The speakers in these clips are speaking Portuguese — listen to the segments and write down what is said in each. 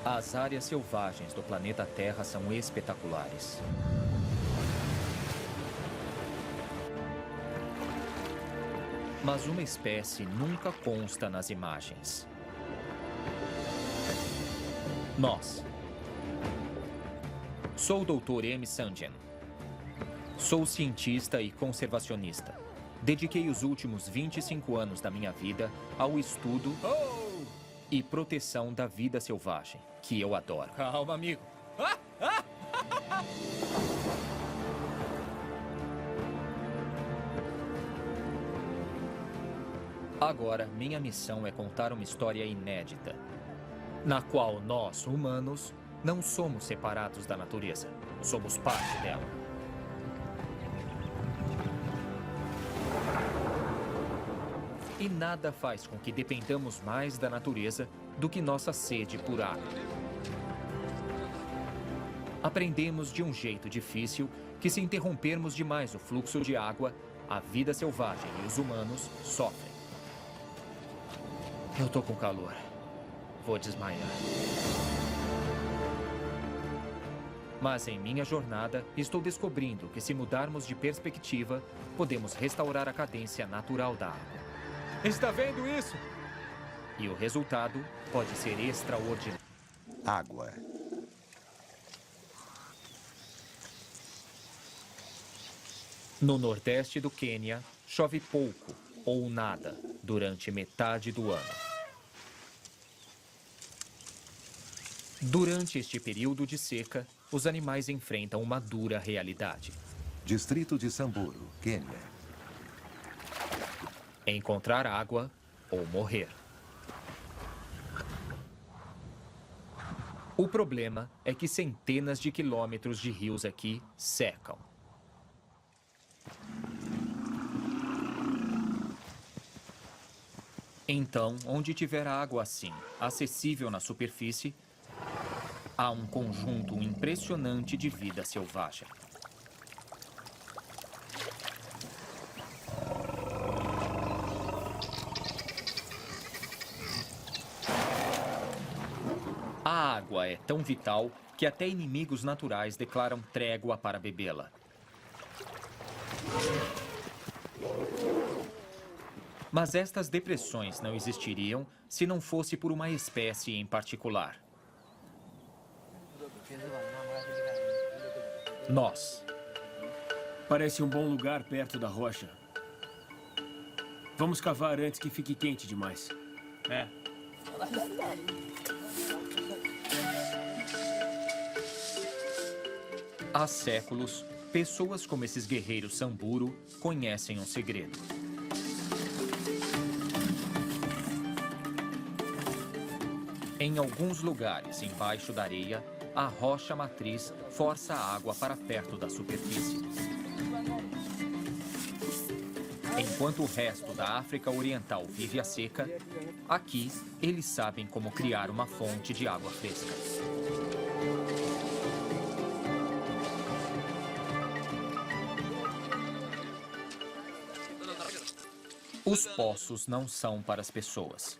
As áreas selvagens do planeta Terra são espetaculares. Mas uma espécie nunca consta nas imagens. Nós. Sou o Dr. M. Sanjan. Sou cientista e conservacionista. Dediquei os últimos 25 anos da minha vida ao estudo e proteção da vida selvagem, que eu adoro. Calma, amigo. Agora, minha missão é contar uma história inédita, na qual nós, humanos, não somos separados da natureza. Somos parte dela. E nada faz com que dependamos mais da natureza do que nossa sede por água. Aprendemos de um jeito difícil que, se interrompermos demais o fluxo de água, a vida selvagem e os humanos sofrem. Eu tô com calor. Vou desmaiar. Mas em minha jornada, estou descobrindo que, se mudarmos de perspectiva, podemos restaurar a cadência natural da água. Está vendo isso? E o resultado pode ser extraordinário. Água. No nordeste do Quênia, chove pouco ou nada durante metade do ano. Durante este período de seca, os animais enfrentam uma dura realidade. Distrito de Samburu, Quênia. Encontrar água ou morrer. O problema é que centenas de quilômetros de rios aqui secam. Então, onde tiver água assim, acessível na superfície, há um conjunto impressionante de vida selvagem. A água é tão vital que até inimigos naturais declaram trégua para bebê-la. Mas estas depressões não existiriam se não fosse por uma espécie em particular. Nós. Parece um bom lugar perto da rocha. Vamos cavar antes que fique quente demais. É. Há séculos, pessoas como esses guerreiros Samburu conhecem um segredo. Em alguns lugares embaixo da areia, a rocha matriz força a água para perto da superfície. Enquanto o resto da África Oriental vive a seca, aqui eles sabem como criar uma fonte de água fresca. Os poços não são para as pessoas.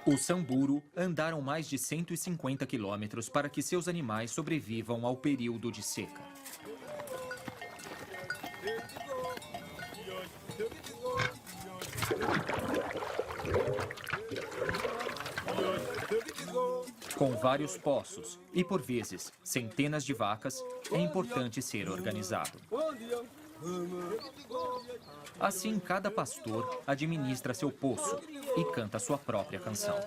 Os Samburu andaram mais de 150 quilômetros para que seus animais sobrevivam ao período de seca. Com vários poços e, por vezes, centenas de vacas, é importante ser organizado. Assim, cada pastor administra seu poço e canta sua própria canção.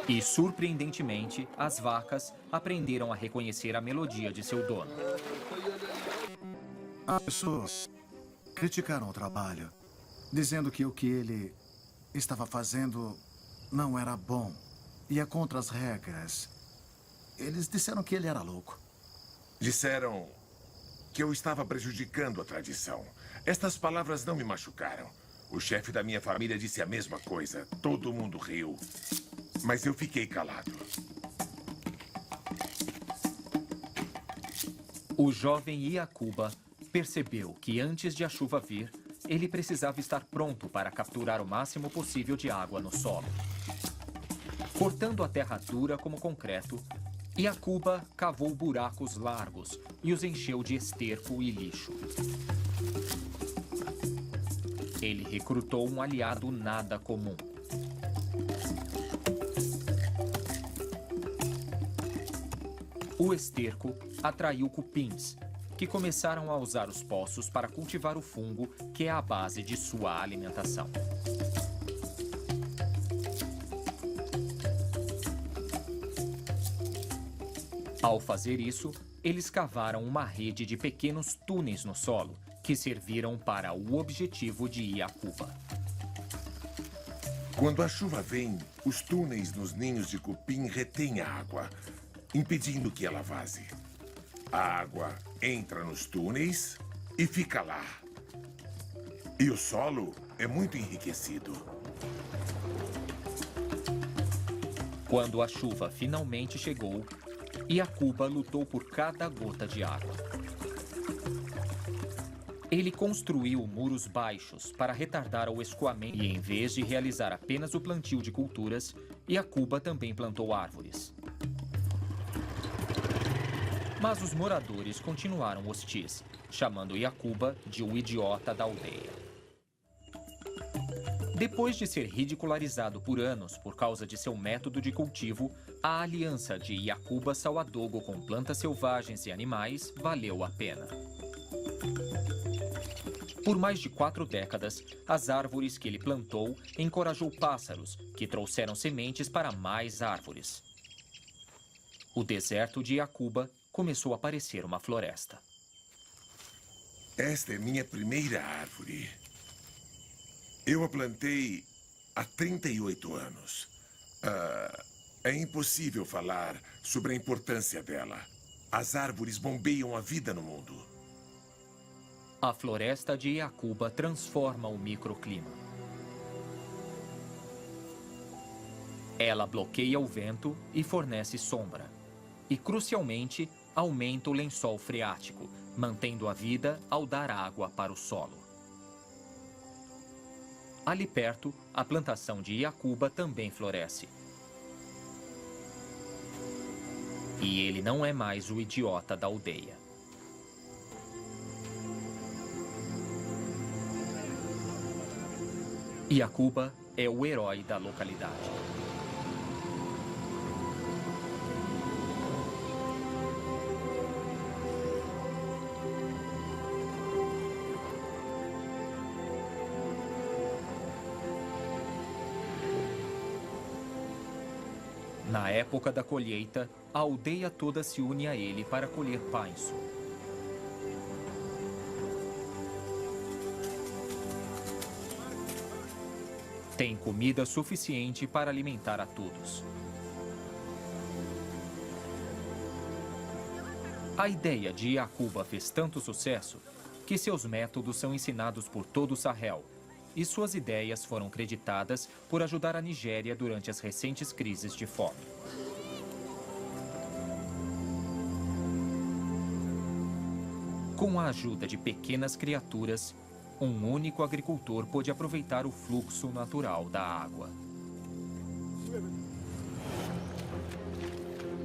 E, surpreendentemente, as vacas aprenderam a reconhecer a melodia de seu dono. As pessoas criticaram o trabalho, dizendo que o que ele estava fazendo não era bom, ia contra as regras. Eles disseram que ele era louco. Disseram que eu estava prejudicando a tradição. Estas palavras não me machucaram. O chefe da minha família disse a mesma coisa. Todo mundo riu. Mas eu fiquei calado. O jovem Iacuba percebeu que antes de a chuva vir, ele precisava estar pronto para capturar o máximo possível de água no solo. Cortando a terra dura como concreto, Iacuba cavou buracos largos e os encheu de esterco e lixo. Ele recrutou um aliado nada comum. O esterco atraiu cupins, que começaram a usar os poços para cultivar o fungo que é a base de sua alimentação. Ao fazer isso, eles cavaram uma rede de pequenos túneis no solo, que serviram para o objetivo de Iacuba. Quando a chuva vem, os túneis nos ninhos de cupim retêm a água, impedindo que ela vaze. A água entra nos túneis e fica lá. E o solo é muito enriquecido. Quando a chuva finalmente chegou, Iacuba lutou por cada gota de água. Ele construiu muros baixos para retardar o escoamento e, em vez de realizar apenas o plantio de culturas, Iacuba também plantou árvores. Mas os moradores continuaram hostis, chamando Iacuba de o idiota da aldeia. Depois de ser ridicularizado por anos por causa de seu método de cultivo, a aliança de Iacuba Sauadogo com plantas selvagens e animais valeu a pena. Por mais de 4 décadas, as árvores que ele plantou encorajou pássaros, que trouxeram sementes para mais árvores. O deserto de Iacuba começou a parecer uma floresta. Esta é minha primeira árvore. Eu a plantei há 38 anos. É impossível falar sobre a importância dela. As árvores bombeiam a vida no mundo. A floresta de Iacuba transforma o microclima. Ela bloqueia o vento e fornece sombra. E, crucialmente, aumenta o lençol freático, mantendo a vida ao dar água para o solo. Ali perto, a plantação de Iacuba também floresce. E ele não é mais o idiota da aldeia. Iacuba é o herói da localidade. Na época da colheita, a aldeia toda se une a ele para colher painço. Tem comida suficiente para alimentar a todos. A ideia de Iacuba fez tanto sucesso que seus métodos são ensinados por todo o Sahel, e suas ideias foram creditadas por ajudar a Nigéria durante as recentes crises de fome. Com a ajuda de pequenas criaturas, um único agricultor pôde aproveitar o fluxo natural da água.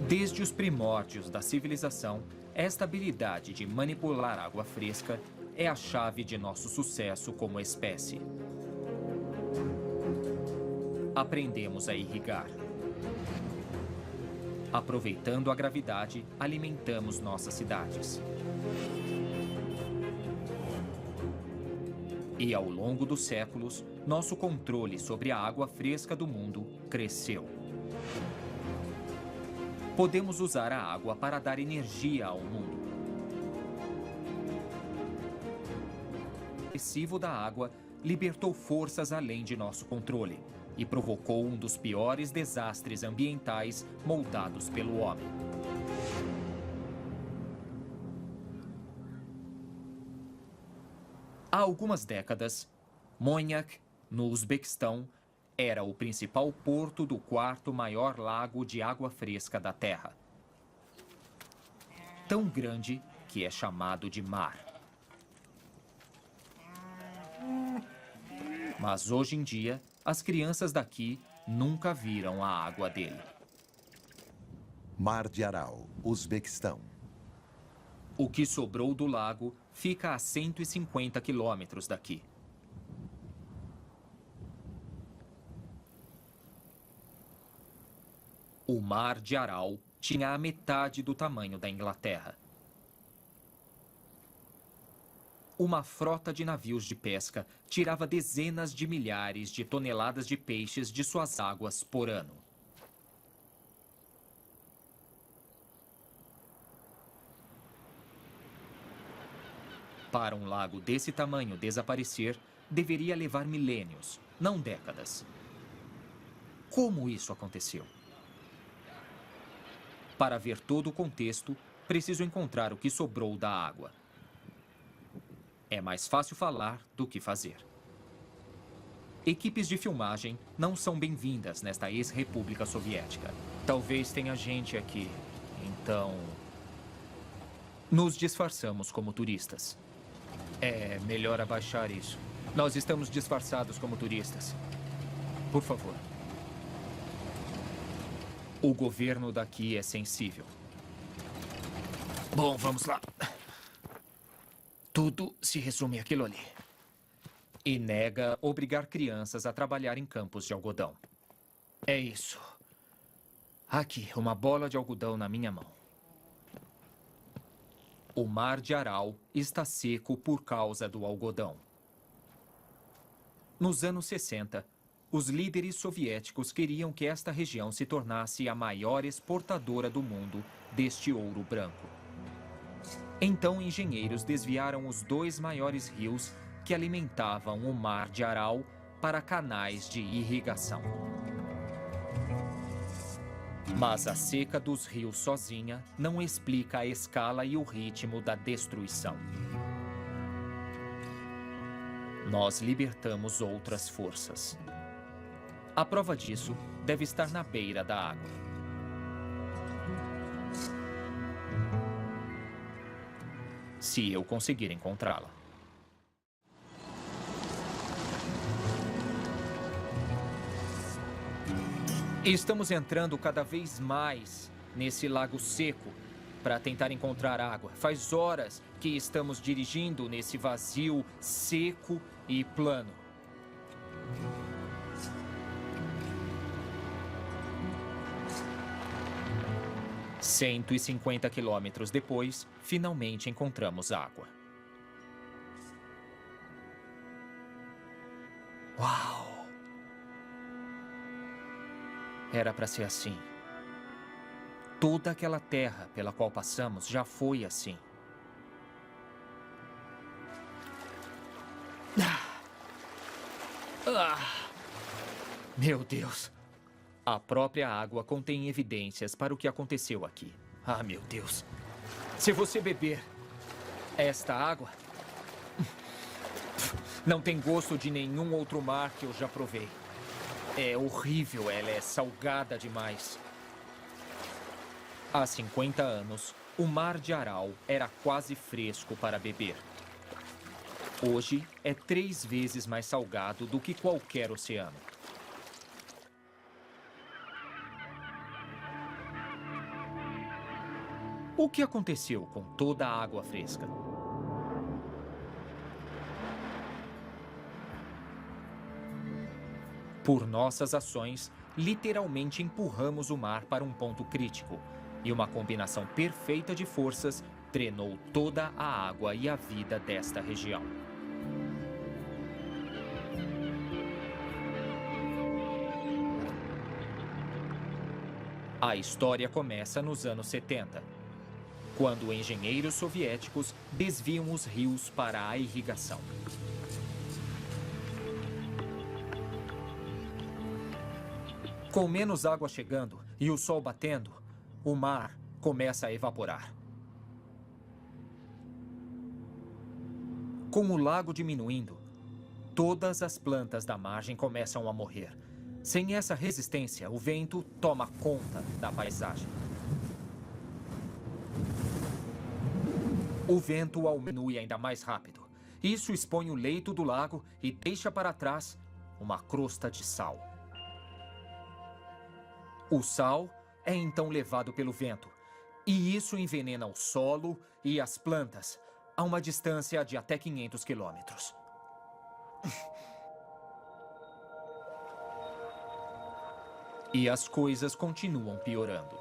Desde os primórdios da civilização, esta habilidade de manipular água fresca é a chave de nosso sucesso como espécie. Aprendemos a irrigar. Aproveitando a gravidade, alimentamos nossas cidades. E ao longo dos séculos, nosso controle sobre a água fresca do mundo cresceu. Podemos usar a água para dar energia ao mundo. O excessivo da água libertou forças além de nosso controle, e provocou um dos piores desastres ambientais moldados pelo homem. Há algumas décadas, Monyak, no Uzbequistão, era o principal porto do quarto maior lago de água fresca da Terra. Tão grande que é chamado de mar. Mas hoje em dia, as crianças daqui nunca viram a água dele. Mar de Aral, Uzbequistão. O que sobrou do lago fica a 150 quilômetros daqui. O Mar de Aral tinha a metade do tamanho da Inglaterra. Uma frota de navios de pesca tirava dezenas de milhares de toneladas de peixes de suas águas por ano. Para um lago desse tamanho desaparecer, deveria levar milênios, não décadas. Como isso aconteceu? Para ver todo o contexto, preciso encontrar o que sobrou da água. É mais fácil falar do que fazer. Equipes de filmagem não são bem-vindas nesta ex-república soviética. Talvez tenha gente aqui, então... Nos disfarçamos como turistas. É melhor abaixar isso. Nós estamos disfarçados como turistas. Por favor. O governo daqui é sensível. Bom, vamos lá. Tudo se resume àquilo ali. E nega obrigar crianças a trabalhar em campos de algodão. É isso. Aqui, uma bola de algodão na minha mão. O Mar de Aral está seco por causa do algodão. Nos anos 60, os líderes soviéticos queriam que esta região se tornasse a maior exportadora do mundo deste ouro branco. Então, engenheiros desviaram os dois maiores rios que alimentavam o Mar de Aral para canais de irrigação. Mas a seca dos rios sozinha não explica a escala e o ritmo da destruição. Nós libertamos outras forças. A prova disso deve estar na beira da água. Se eu conseguir encontrá-la. Estamos entrando cada vez mais nesse lago seco para tentar encontrar água. Faz horas que estamos dirigindo nesse vazio seco e plano. – 150 quilômetros depois, finalmente encontramos água. Uau! Era para ser assim. Toda aquela terra pela qual passamos já foi assim. Meu Deus! A própria água contém evidências para o que aconteceu aqui. Ah, meu Deus! Se você beber esta água, não tem gosto de nenhum outro mar que eu já provei. É horrível, ela é salgada demais. Há 50 anos, o Mar de Aral era quase fresco para beber. Hoje, é 3 vezes mais salgado do que qualquer oceano. O que aconteceu com toda a água fresca? Por nossas ações, literalmente empurramos o mar para um ponto crítico, e uma combinação perfeita de forças drenou toda a água e a vida desta região. A história começa nos anos 70, quando engenheiros soviéticos desviam os rios para a irrigação. Com menos água chegando e o sol batendo, o mar começa a evaporar. Com o lago diminuindo, todas as plantas da margem começam a morrer. Sem essa resistência, o vento toma conta da paisagem. O vento diminui ainda mais rápido. Isso expõe o leito do lago e deixa para trás uma crosta de sal. O sal é então levado pelo vento, e isso envenena o solo e as plantas a uma distância de até 500 quilômetros. E as coisas continuam piorando.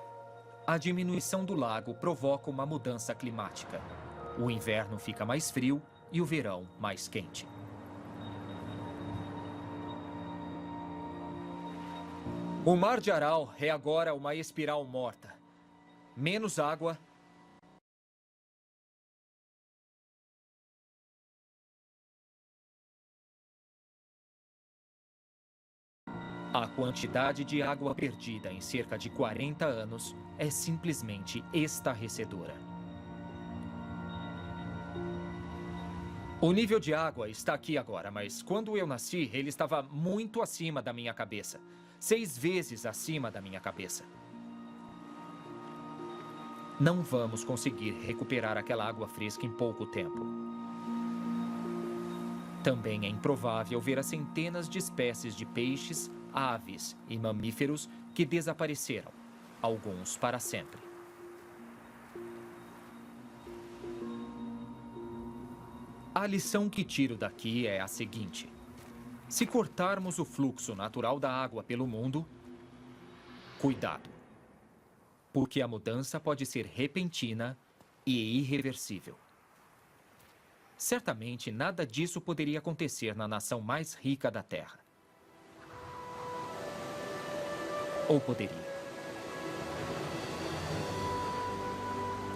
A diminuição do lago provoca uma mudança climática. O inverno fica mais frio e o verão mais quente. O Mar de Aral é agora uma espiral morta. Menos água. A quantidade de água perdida em cerca de 40 anos é simplesmente estarrecedora. O nível de água está aqui agora, mas quando eu nasci, ele estava muito acima da minha cabeça. 6 vezes acima da minha cabeça. Não vamos conseguir recuperar aquela água fresca em pouco tempo. Também é improvável ver as centenas de espécies de peixes, aves e mamíferos que desapareceram, alguns para sempre. A lição que tiro daqui é a seguinte: se cortarmos o fluxo natural da água pelo mundo, cuidado, porque a mudança pode ser repentina e irreversível. Certamente nada disso poderia acontecer na nação mais rica da Terra. Ou poderia?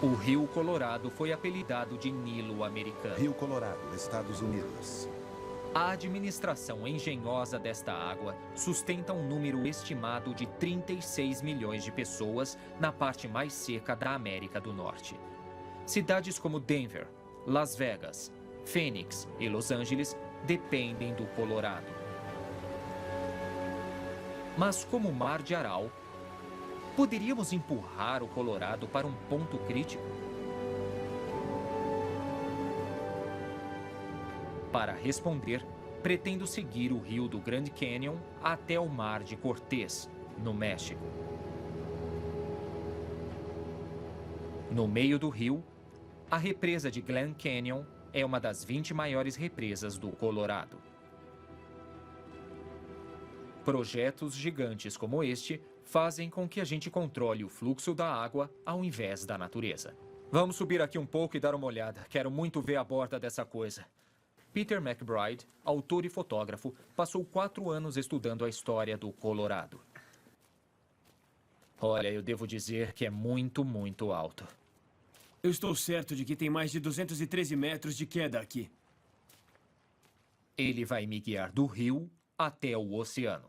O Rio Colorado foi apelidado de Nilo americano. Rio Colorado, Estados Unidos. A administração engenhosa desta água sustenta um número estimado de 36 milhões de pessoas na parte mais seca da América do Norte. Cidades como Denver, Las Vegas, Phoenix e Los Angeles dependem do Colorado. Mas como o Mar de Aral, poderíamos empurrar o Colorado para um ponto crítico? Para responder, pretendo seguir o rio do Grand Canyon até o Mar de Cortés, no México. No meio do rio, a represa de Glen Canyon é uma das 20 maiores represas do Colorado. Projetos gigantes como este fazem com que a gente controle o fluxo da água ao invés da natureza. Vamos subir aqui um pouco e dar uma olhada. Quero muito ver a borda dessa coisa. Peter McBride, autor e fotógrafo, passou 4 anos estudando a história do Colorado. Olha, eu devo dizer que é muito, muito alto. Eu estou certo de que tem mais de 213 metros de queda aqui. Ele vai me guiar do rio até o oceano.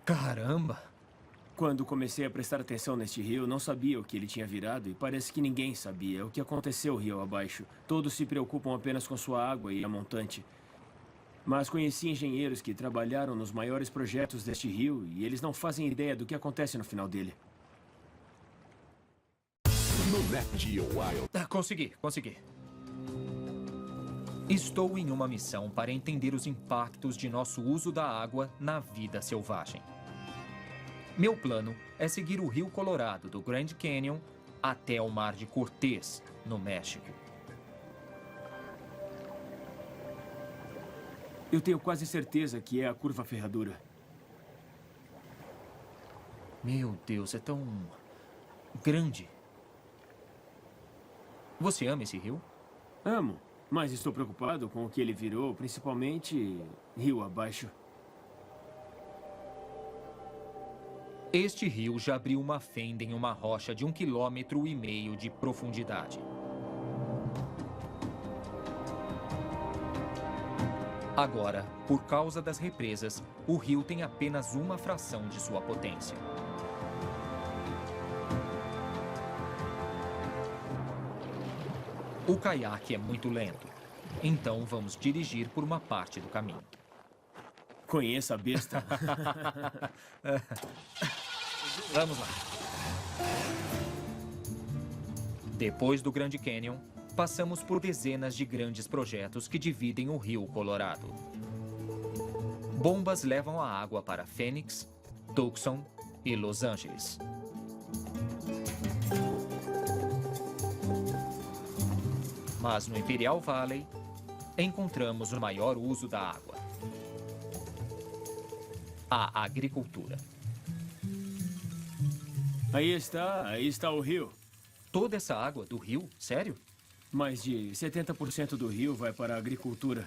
Caramba! Quando comecei a prestar atenção neste rio, não sabia o que ele tinha virado e parece que ninguém sabia o que aconteceu rio abaixo. Todos se preocupam apenas com sua água e a montante. Mas conheci engenheiros que trabalharam nos maiores projetos deste rio e eles não fazem ideia do que acontece no final dele. No Nat Geo Wild. Consegui. Estou em uma missão para entender os impactos de nosso uso da água na vida selvagem. Meu plano é seguir o Rio Colorado do Grand Canyon até o Mar de Cortés, no México. Eu tenho quase certeza que é a curva ferradura. Meu Deus, é tão grande. Você ama esse rio? Amo, mas estou preocupado com o que ele virou, principalmente rio abaixo. Este rio já abriu uma fenda em uma rocha de 1,5 km de profundidade. Agora, por causa das represas, o rio tem apenas uma fração de sua potência. O caiaque é muito lento, então vamos dirigir por uma parte do caminho. Conheça a besta. Vamos lá. Depois do Grand Canyon, passamos por dezenas de grandes projetos que dividem o rio Colorado. Bombas levam a água para Phoenix, Tucson e Los Angeles. Mas no Imperial Valley, encontramos o maior uso da água: a agricultura. Aí está o rio. Toda essa água do rio? Sério? Mais de 70% do rio vai para a agricultura.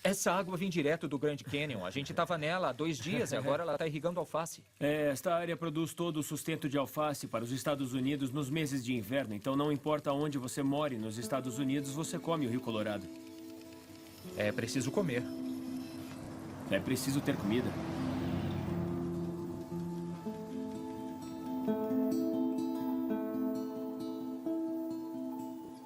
Essa água vem direto do Grand Canyon. A gente estava nela há 2 dias e agora ela está irrigando alface. Esta área produz todo o sustento de alface para os Estados Unidos nos meses de inverno. Então não importa onde você more nos Estados Unidos, você come o Rio Colorado. É preciso comer. É preciso ter comida.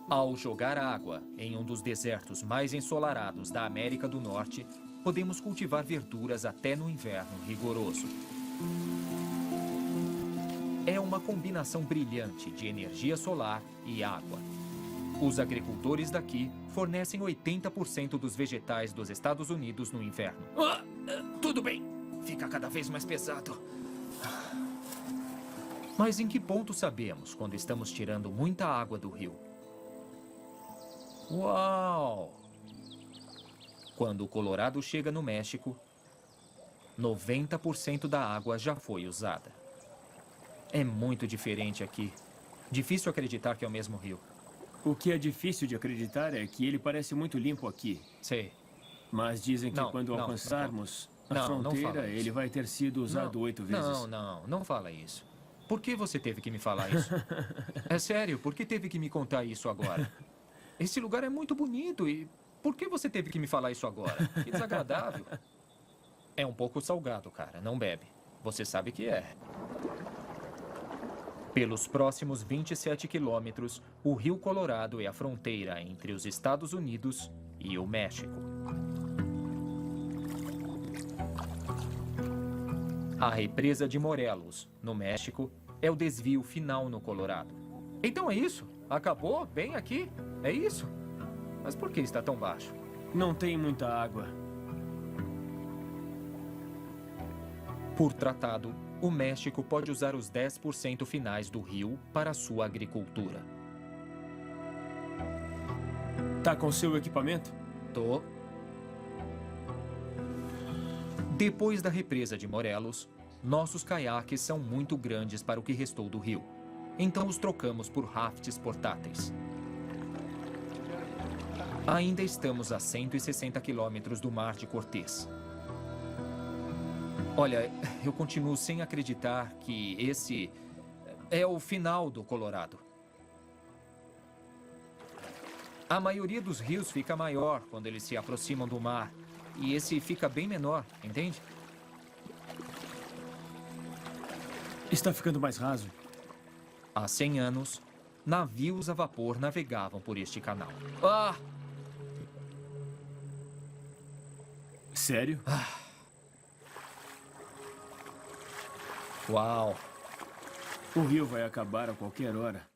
Ao jogar água em um dos desertos mais ensolarados da América do Norte, podemos cultivar verduras até no inverno rigoroso. É uma combinação brilhante de energia solar e água. Os agricultores daqui fornecem 80% dos vegetais dos Estados Unidos no inverno. Tudo bem. Fica cada vez mais pesado. Mas em que ponto sabemos quando estamos tirando muita água do rio? Uau! Quando o Colorado chega no México, 90% da água já foi usada. É muito diferente aqui. Difícil acreditar que é o mesmo rio. O que é difícil de acreditar é que ele parece muito limpo aqui. Sei. Mas dizem que Não, quando não, alcançarmos a não fronteira, fala ele isso. vai ter sido usado 8 vezes. Não fala isso. Por que você teve que me falar isso? É sério, por que teve que me contar isso agora? Esse lugar é muito bonito e por que você teve que me falar isso agora? Que desagradável. É um pouco salgado, cara. Não bebe. Você sabe que é. Pelos próximos 27 quilômetros, o Rio Colorado é a fronteira entre os Estados Unidos e o México. A represa de Morelos, no México, é o desvio final no Colorado. Então é isso? Acabou? Bem aqui? É isso? Mas por que está tão baixo? Não tem muita água. Por tratado, o México pode usar os 10% finais do rio para sua agricultura. Tá com seu equipamento? Tô. Depois da represa de Morelos, nossos caiaques são muito grandes para o que restou do rio. Então os trocamos por rafts portáteis. Ainda estamos a 160 quilômetros do Mar de Cortez. Olha, eu continuo sem acreditar que esse é o final do Colorado. A maioria dos rios fica maior quando eles se aproximam do mar. E esse fica bem menor, entende? Está ficando mais raso. Há 100 anos, navios a vapor navegavam por este canal. Sério? Uau! O rio vai acabar a qualquer hora.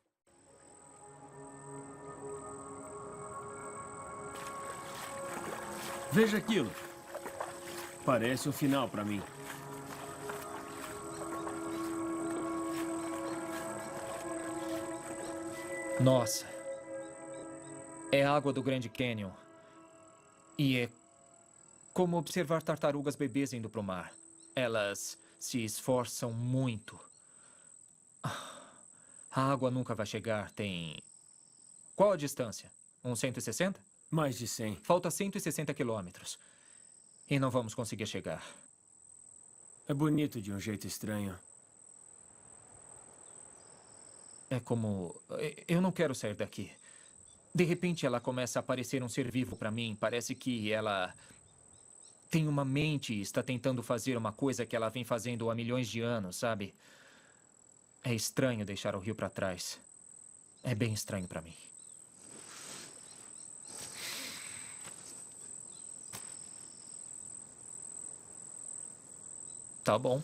Veja aquilo. Parece o final para mim. Nossa! É água do Grand Canyon. E é como observar tartarugas bebês indo para o mar. Elas se esforçam muito. A água nunca vai chegar, tem... Qual a distância? Uns 160? Mais de 100. Falta 160 quilômetros. E não vamos conseguir chegar. É bonito de um jeito estranho. É como... Eu não quero sair daqui. De repente ela começa a parecer um ser vivo para mim. Parece que ela tem uma mente e está tentando fazer uma coisa que ela vem fazendo há milhões de anos, sabe? É estranho deixar o rio para trás. É bem estranho para mim. Tá bom.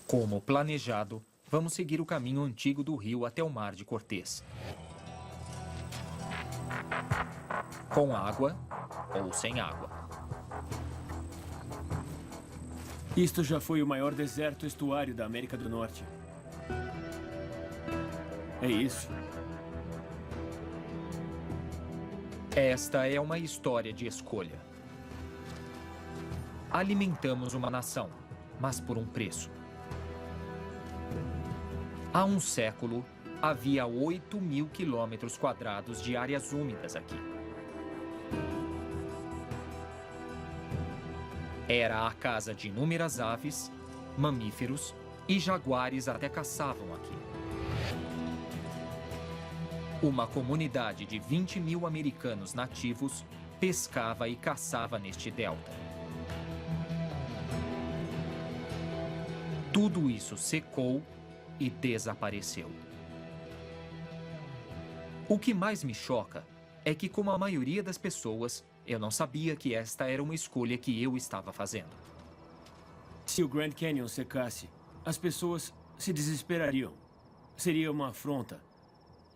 Como planejado, vamos seguir o caminho antigo do rio até o Mar de Cortez. Com água ou sem água. Isto já foi o maior deserto estuário da América do Norte. É isso. Esta é uma história de escolha. Alimentamos uma nação, mas por um preço. Há um século, havia 8.000 quilômetros quadrados de áreas úmidas aqui. Era a casa de inúmeras aves, mamíferos e jaguares até caçavam aqui. Uma comunidade de 20.000 americanos nativos pescava e caçava neste delta. Tudo isso secou e desapareceu. O que mais me choca é que, como a maioria das pessoas, eu não sabia que esta era uma escolha que eu estava fazendo. Se o Grand Canyon secasse, as pessoas se desesperariam. Seria uma afronta.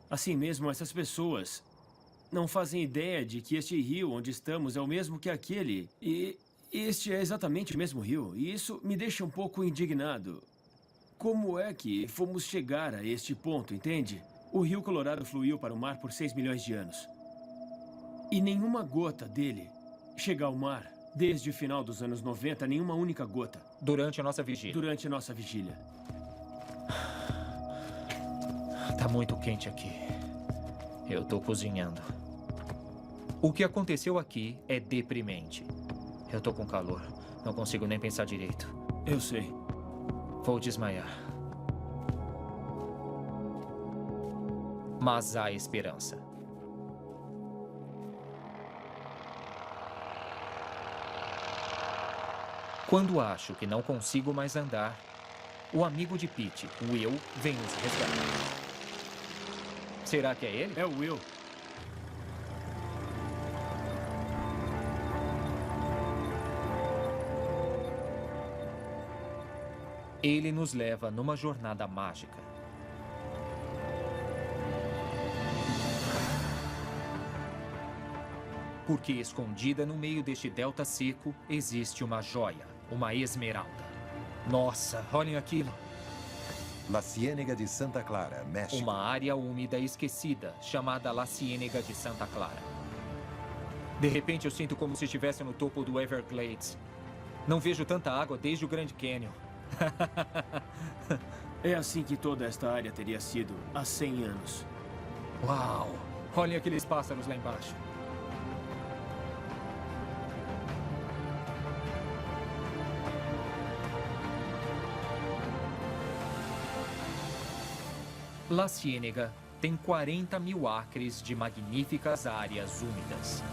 Assim mesmo, essas pessoas não fazem ideia de que este rio onde estamos é o mesmo que aquele. E este é exatamente o mesmo rio. E isso me deixa um pouco indignado. Como é que fomos chegar a este ponto, entende? O rio Colorado fluiu para o mar por 6 milhões de anos. E nenhuma gota dele chega ao mar. Desde o final dos anos 90, nenhuma única gota. Durante a nossa vigília. Durante a nossa vigília. Tá muito quente aqui. Eu tô cozinhando. O que aconteceu aqui é deprimente. Eu tô com calor. Não consigo nem pensar direito. Eu sei. Vou desmaiar. Mas há esperança. Quando acho que não consigo mais andar, o amigo de Pete, Will, vem nos resgatar. Será que é ele? É o Will. Ele nos leva numa jornada mágica. Porque escondida no meio deste delta seco existe uma joia, uma esmeralda. Nossa, olhem aquilo. La Ciénega de Santa Clara, México. Uma área úmida esquecida, chamada La Ciénega de Santa Clara. De repente eu sinto como se estivesse no topo do Everglades. Não vejo tanta água desde o Grand Canyon. É assim que toda esta área teria sido há 100 anos. Uau! Olhem aqueles pássaros lá embaixo. La Ciénega tem 40.000 acres de magníficas áreas úmidas.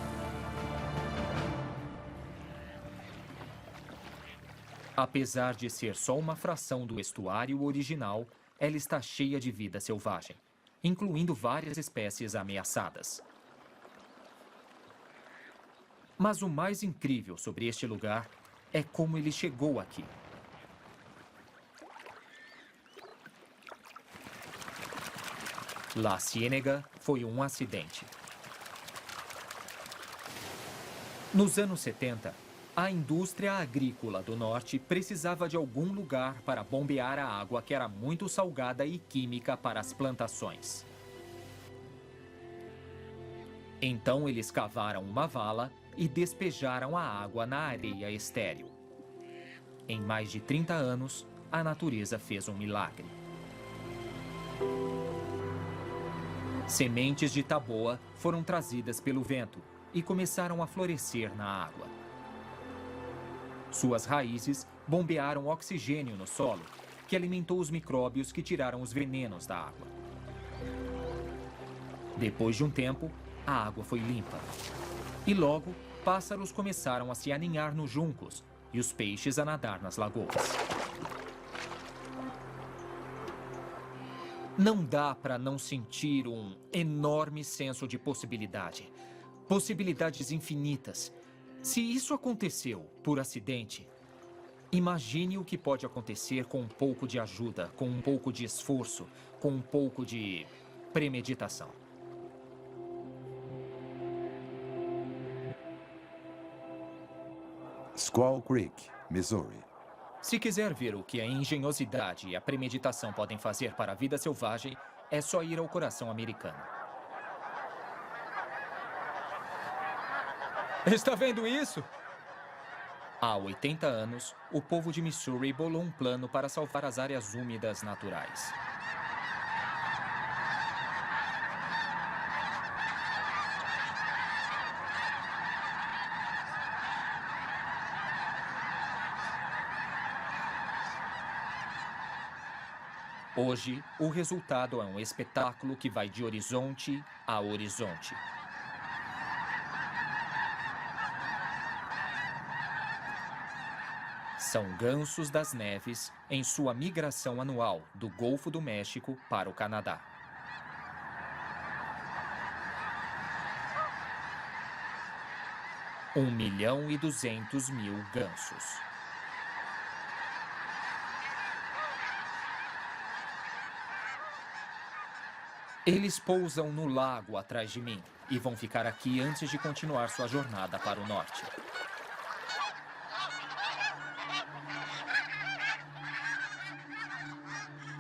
Apesar de ser só uma fração do estuário original, ela está cheia de vida selvagem, incluindo várias espécies ameaçadas. Mas o mais incrível sobre este lugar é como ele chegou aqui. La Ciénega foi um acidente. Nos anos 70, a indústria agrícola do norte precisava de algum lugar para bombear a água que era muito salgada e química para as plantações. Então eles cavaram uma vala e despejaram a água na areia estéril. Em mais de 30 anos, a natureza fez um milagre. Sementes de taboa foram trazidas pelo vento e começaram a florescer na água. Suas raízes bombearam oxigênio no solo, que alimentou os micróbios que tiraram os venenos da água. Depois de um tempo, a água foi limpa. E logo, pássaros começaram a se aninhar nos juncos e os peixes a nadar nas lagoas. Não dá para não sentir um enorme senso de possibilidade. Possibilidades infinitas. Se isso aconteceu por acidente, imagine o que pode acontecer com um pouco de ajuda, com um pouco de esforço, com um pouco de premeditação. Squaw Creek, Missouri. Se quiser ver o que a engenhosidade e a premeditação podem fazer para a vida selvagem, é só ir ao coração americano. Está vendo isso? Há 80 anos, o povo de Missouri bolou um plano para salvar as áreas úmidas naturais. Hoje, o resultado é um espetáculo que vai de horizonte a horizonte. São gansos das neves em sua migração anual do Golfo do México para o Canadá. – 1.200.000 gansos. Eles pousam no lago atrás de mim e vão ficar aqui antes de continuar sua jornada para o norte.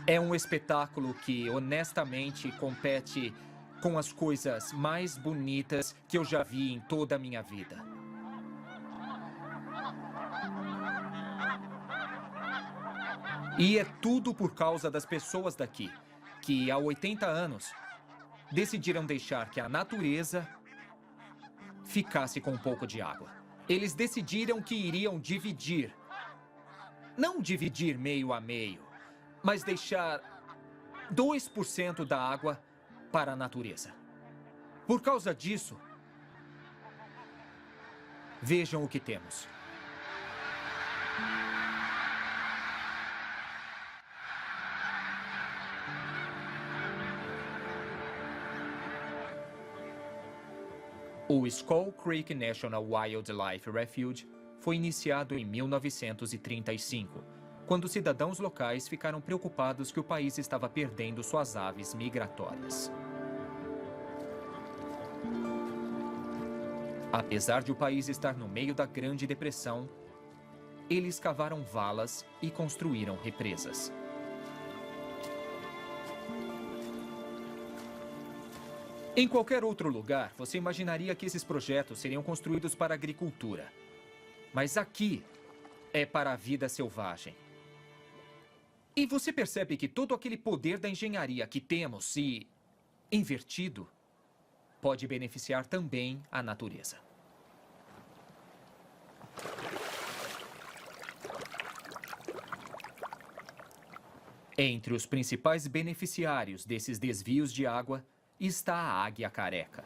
É um espetáculo que, honestamente, compete com as coisas mais bonitas que eu já vi em toda a minha vida. E é tudo por causa das pessoas daqui, que há 80 anos decidiram deixar que a natureza ficasse com um pouco de água. Eles decidiram que iriam dividir. Não dividir meio a meio, mas deixar 2% da água para a natureza. Por causa disso, vejam o que temos. O Squaw Creek National Wildlife Refuge foi iniciado em 1935, quando cidadãos locais ficaram preocupados que o país estava perdendo suas aves migratórias. Apesar de o país estar no meio da Grande Depressão, eles cavaram valas e construíram represas. Em qualquer outro lugar, você imaginaria que esses projetos seriam construídos para a agricultura. Mas aqui é para a vida selvagem. E você percebe que todo aquele poder da engenharia que temos, se invertido, pode beneficiar também a natureza. Entre os principais beneficiários desses desvios de água está a águia careca.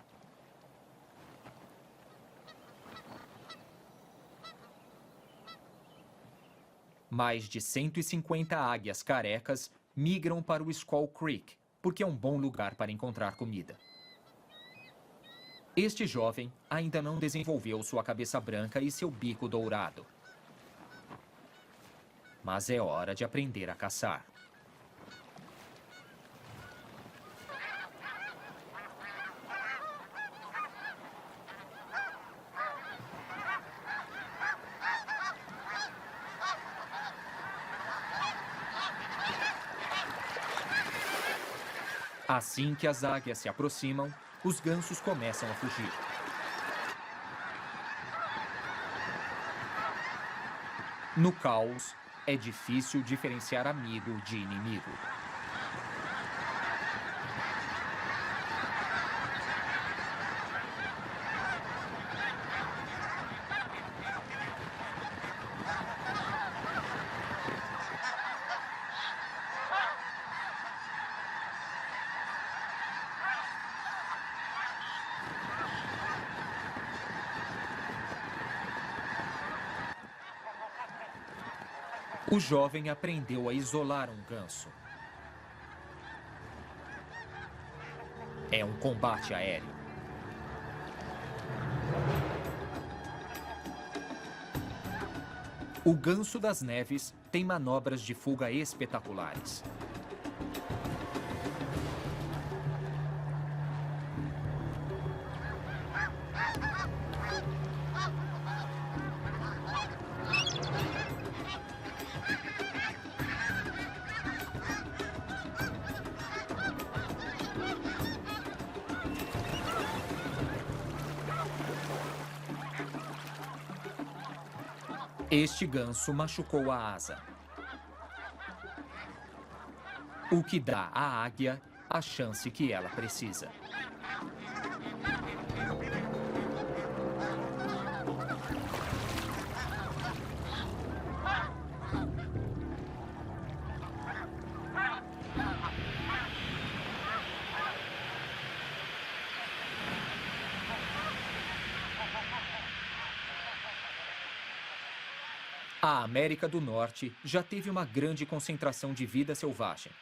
Mais de 150 águias carecas migram para o Squaw Creek, porque é um bom lugar para encontrar comida. Este jovem ainda não desenvolveu sua cabeça branca e seu bico dourado. Mas é hora de aprender a caçar. Assim que as águias se aproximam, os gansos começam a fugir. No caos, é difícil diferenciar amigo de inimigo. O jovem aprendeu a isolar um ganso. É um combate aéreo. O ganso das neves tem manobras de fuga espetaculares. Este ganso machucou a asa, o que dá à águia a chance que ela precisa. A América do Norte já teve uma grande concentração de vida selvagem.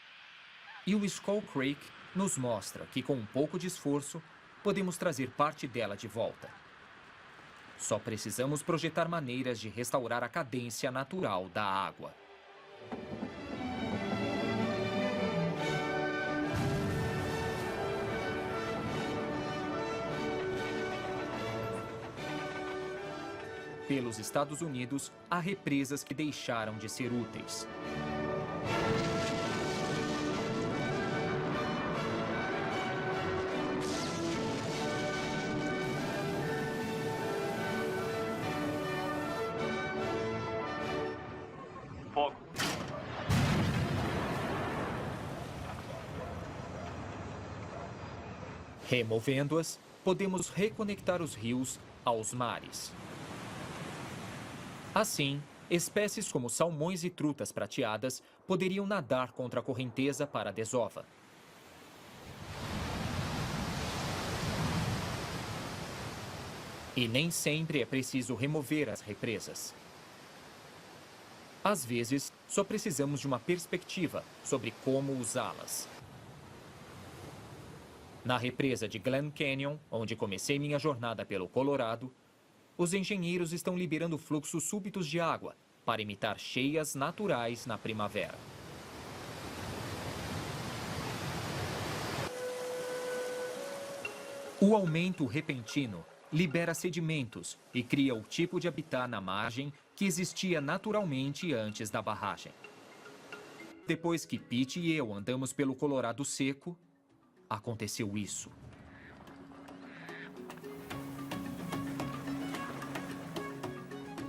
E o Skull Creek nos mostra que, com um pouco de esforço, podemos trazer parte dela de volta. Só precisamos projetar maneiras de restaurar a cadência natural da água. Pelos Estados Unidos, há represas que deixaram de ser úteis. Fogo. Removendo-as, podemos reconectar os rios aos mares. Assim, espécies como salmões e trutas prateadas poderiam nadar contra a correnteza para a desova. E nem sempre é preciso remover as represas. Às vezes, só precisamos de uma perspectiva sobre como usá-las. Na represa de Glen Canyon, onde comecei minha jornada pelo Colorado, os engenheiros estão liberando fluxos súbitos de água para imitar cheias naturais na primavera. O aumento repentino libera sedimentos e cria o tipo de habitat na margem que existia naturalmente antes da barragem. Depois que Pete e eu andamos pelo Colorado seco, aconteceu isso.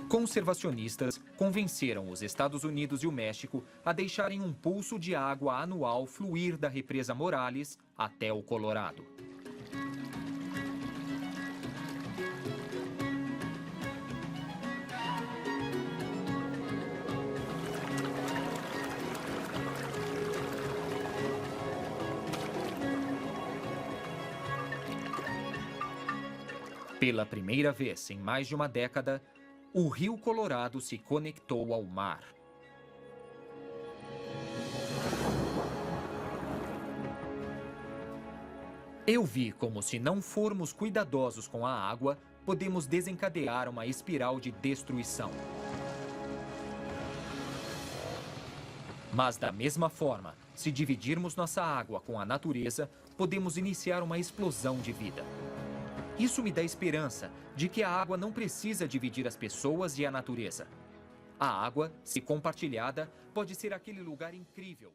Conservacionistas convenceram os Estados Unidos e o México a deixarem um pulso de água anual fluir da represa Morales até o Colorado. Pela primeira vez em mais de uma década, o Rio Colorado se conectou ao mar. Eu vi como, se não formos cuidadosos com a água, podemos desencadear uma espiral de destruição. Mas, da mesma forma, se dividirmos nossa água com a natureza, podemos iniciar uma explosão de vida. Isso me dá esperança de que a água não precisa dividir as pessoas e a natureza. A água, se compartilhada, pode ser aquele lugar incrível.